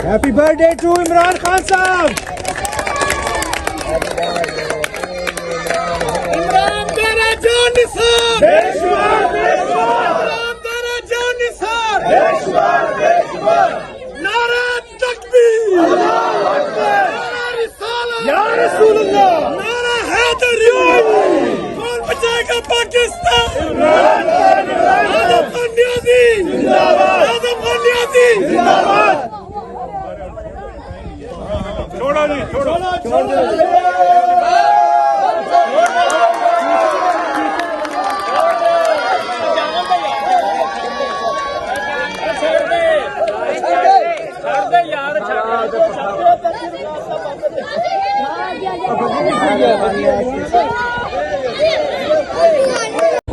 Happy birthday to Imran Khan साहब। इमरान तेरा जान निसार, इमरान तेरा जान निसार, नारा तकबीर, नारा रिसालत, या रसूलुल्लाह, नारा हैदरी, कौन बचाएगा पाकिस्तान? आदम खान न्याजी जिंदाबाद, आदम खान न्याजी जिंदाबाद। छोड़ो जी, छोड़ो।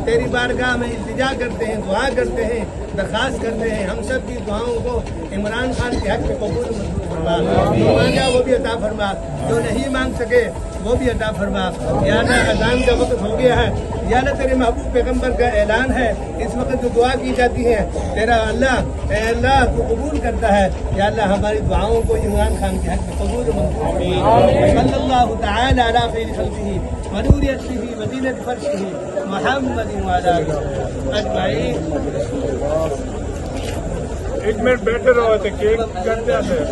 तेरी बारगाह में इल्तिजा करते हैं, दुआ करते हैं, दरखास्त करते हैं, हम सब की दुआओं को इमरान खान के हक में कबूल मंजूर फरमा। जो मांगा वो भी अता फरमा, जो नहीं मांग सके वो भी अता फरमा। या अल्लाह अज़ान का वक्त हो गया है, या अल्लाह तेरे महबूब पैगम्बर का ऐलान है, इस वक्त जो दुआ की जाती है तेरा अल्लाह को कबूल करता है। या अल्लाह हमारी दुआओं को इमरान खान के हक में कबूल मंजूर फरमा। सल्लल्लाहु तआला अला खैरि खल्क़िही व नूरि अर्शिही व ज़ीनति फर्शिही मुहम्मदिन व अला आलिहि अजमईन। एक मिनट बैठे रहो, केक करते आते हैं।